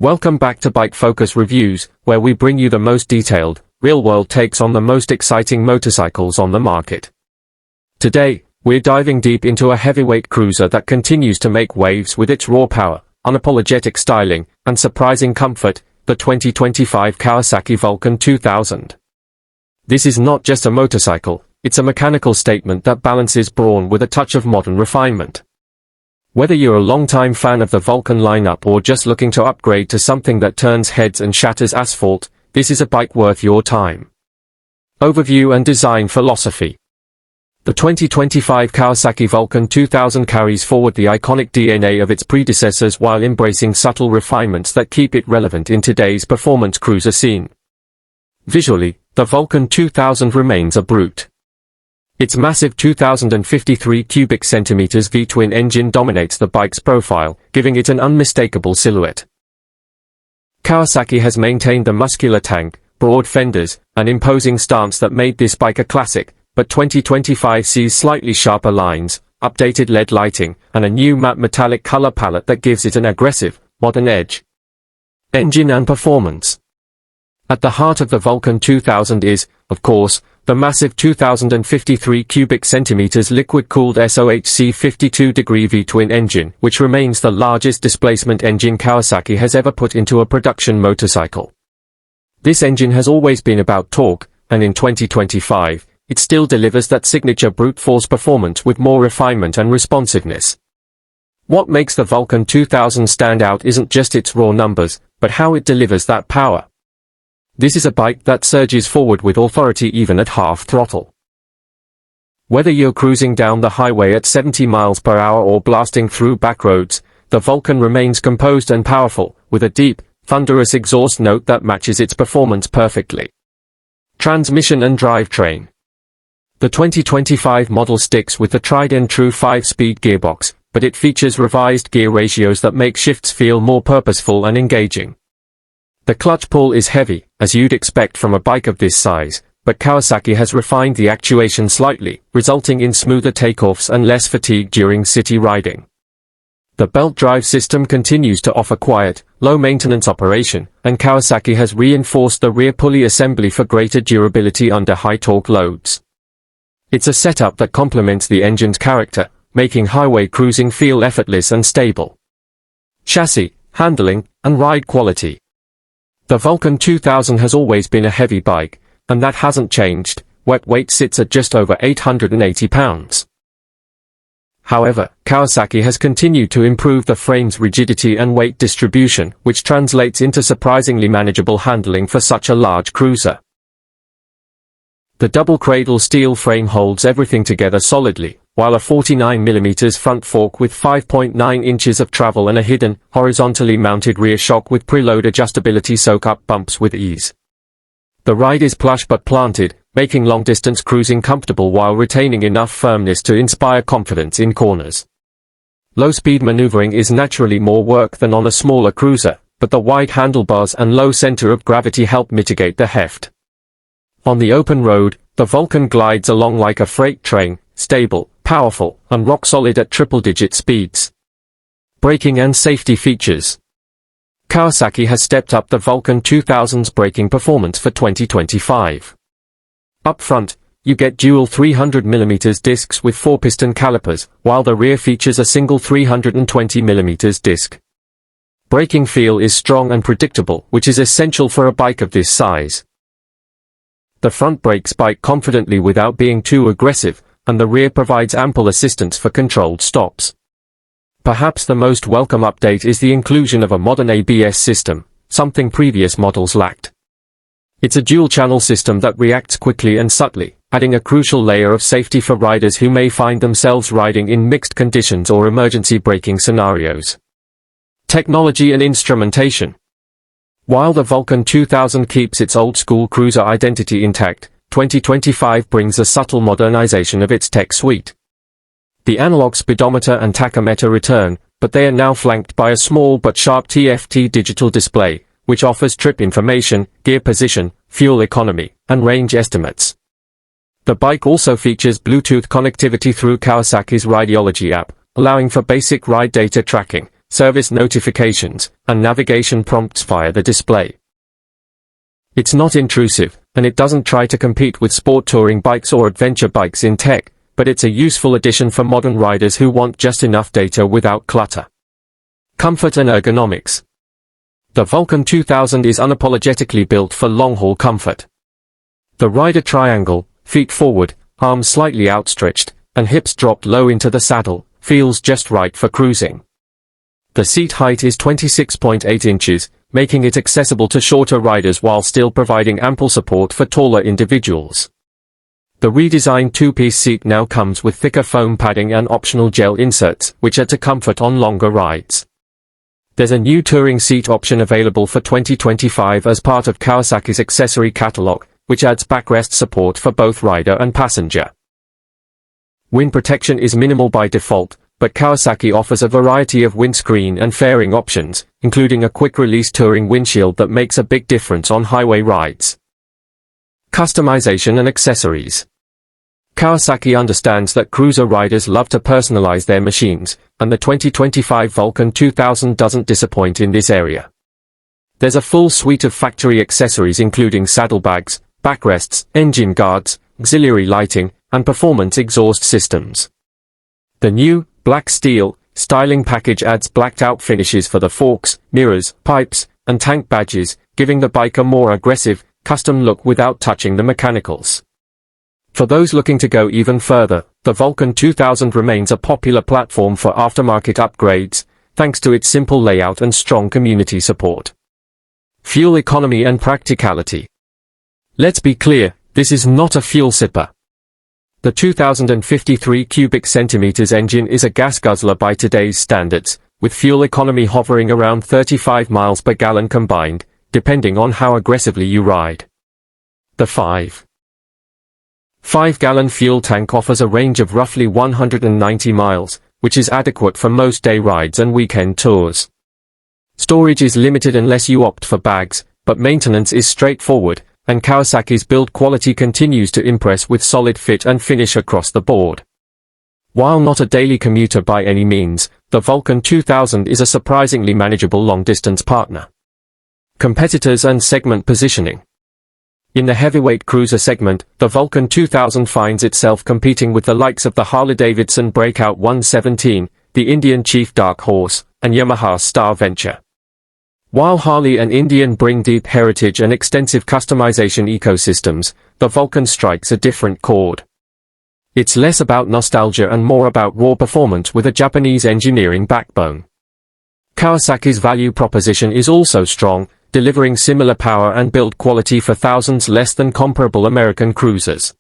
Welcome back to Bike Focus Reviews, where we bring you the most detailed, real-world takes on the most exciting motorcycles on the market. Today, we're diving deep into a heavyweight cruiser that continues to make waves with its raw power, unapologetic styling, and surprising comfort, the 2025 Kawasaki Vulcan 2000. This is not just a motorcycle, it's a mechanical statement that balances brawn with a touch of modern refinement. Whether you're a longtime fan of the Vulcan lineup or just looking to upgrade to something that turns heads and shatters asphalt, this is a bike worth your time. Overview and design philosophy. The 2025 Kawasaki Vulcan 2000 carries forward the iconic DNA of its predecessors while embracing subtle refinements that keep it relevant in today's performance cruiser scene. Visually, the Vulcan 2000 remains a brute. Its massive 2053 cubic centimeters V-twin engine dominates the bike's profile, giving it an unmistakable silhouette. Kawasaki has maintained the muscular tank, broad fenders, and imposing stance that made this bike a classic, but 2025 sees slightly sharper lines, updated LED lighting, and a new matte metallic color palette that gives it an aggressive, modern edge. Engine and performance. At the heart of the Vulcan 2000 is, of course, the massive 2053 cubic centimeters liquid-cooled SOHC 52-degree V-twin engine, which remains the largest displacement engine Kawasaki has ever put into a production motorcycle. This engine has always been about torque, and in 2025, it still delivers that signature brute force performance with more refinement and responsiveness. What makes the Vulcan 2000 stand out isn't just its raw numbers, but how it delivers that power. This is a bike that surges forward with authority even at half throttle. Whether you're cruising down the highway at 70 miles per hour or blasting through back roads, the Vulcan remains composed and powerful, with a deep, thunderous exhaust note that matches its performance perfectly. Transmission and drivetrain. The 2025 model sticks with the tried-and-true 5-speed gearbox, but it features revised gear ratios that make shifts feel more purposeful and engaging. The clutch pull is heavy, as you'd expect from a bike of this size, but Kawasaki has refined the actuation slightly, resulting in smoother takeoffs and less fatigue during city riding. The belt drive system continues to offer quiet, low-maintenance operation, and Kawasaki has reinforced the rear pulley assembly for greater durability under high-torque loads. It's a setup that complements the engine's character, making highway cruising feel effortless and stable. Chassis, handling, and ride quality. The Vulcan 2000 has always been a heavy bike, and that hasn't changed. Wet weight sits at just over 880 pounds. However, Kawasaki has continued to improve the frame's rigidity and weight distribution, which translates into surprisingly manageable handling for such a large cruiser. The double cradle steel frame holds everything together solidly, while a 49mm front fork with 5.9 inches of travel and a hidden, horizontally mounted rear shock with preload adjustability soak up bumps with ease. The ride is plush but planted, making long-distance cruising comfortable while retaining enough firmness to inspire confidence in corners. Low-speed maneuvering is naturally more work than on a smaller cruiser, but the wide handlebars and low center of gravity help mitigate the heft. On the open road, the Vulcan glides along like a freight train, stable, powerful, and rock-solid at triple-digit speeds. Braking and safety features. Kawasaki has stepped up the Vulcan 2000's braking performance for 2025. Up front, you get dual 300mm discs with 4-piston calipers, while the rear features a single 320mm disc. Braking feel is strong and predictable, which is essential for a bike of this size. The front brakes bite confidently without being too aggressive, and the rear provides ample assistance for controlled stops. Perhaps the most welcome update is the inclusion of a modern ABS system, something previous models lacked. It's a dual-channel system that reacts quickly and subtly, adding a crucial layer of safety for riders who may find themselves riding in mixed conditions or emergency braking scenarios. Technology and instrumentation. While the Vulcan 2000 keeps its old-school cruiser identity intact, 2025 brings a subtle modernization of its tech suite. The analog speedometer and tachometer return, but they are now flanked by a small but sharp TFT digital display, which offers trip information, gear position, fuel economy, and range estimates. The bike also features Bluetooth connectivity through Kawasaki's Rideology app, allowing for basic ride data tracking, service notifications, and navigation prompts via the display. It's not intrusive, and it doesn't try to compete with sport touring bikes or adventure bikes in tech, but it's a useful addition for modern riders who want just enough data without clutter. Comfort and ergonomics. The Vulcan 2000 is unapologetically built for long-haul comfort. The rider triangle, feet forward, arms slightly outstretched, and hips dropped low into the saddle, feels just right for cruising. The seat height is 26.8 inches, making it accessible to shorter riders while still providing ample support for taller individuals. The redesigned two-piece seat now comes with thicker foam padding and optional gel inserts, which add to comfort on longer rides. There's a new touring seat option available for 2025 as part of Kawasaki's accessory catalog, which adds backrest support for both rider and passenger. Wind protection is minimal by default, but Kawasaki offers a variety of windscreen and fairing options, including a quick-release touring windshield that makes a big difference on highway rides. Customization and accessories. Kawasaki understands that cruiser riders love to personalize their machines, and the 2025 Vulcan 2000 doesn't disappoint in this area. There's a full suite of factory accessories including saddlebags, backrests, engine guards, auxiliary lighting, and performance exhaust systems. The new, black steel, styling package adds blacked-out finishes for the forks, mirrors, pipes, and tank badges, giving the bike a more aggressive, custom look without touching the mechanicals. For those looking to go even further, the Vulcan 2000 remains a popular platform for aftermarket upgrades, thanks to its simple layout and strong community support. Fuel economy and practicality. Let's be clear, this is not a fuel sipper. The 2053 cubic centimeters engine is a gas guzzler by today's standards, with fuel economy hovering around 35 miles per gallon combined, depending on how aggressively you ride. The 5-gallon fuel tank offers a range of roughly 190 miles, which is adequate for most day rides and weekend tours. Storage is limited unless you opt for bags, but maintenance is straightforward, and Kawasaki's build quality continues to impress with solid fit and finish across the board. While not a daily commuter by any means, the Vulcan 2000 is a surprisingly manageable long-distance partner. Competitors and segment positioning. In the heavyweight cruiser segment, the Vulcan 2000 finds itself competing with the likes of the Harley-Davidson Breakout 117, the Indian Chief Dark Horse, and Yamaha's Star Venture. While Harley and Indian bring deep heritage and extensive customization ecosystems, the Vulcan strikes a different chord. It's less about nostalgia and more about raw performance with a Japanese engineering backbone. Kawasaki's value proposition is also strong, delivering similar power and build quality for thousands less than comparable American cruisers.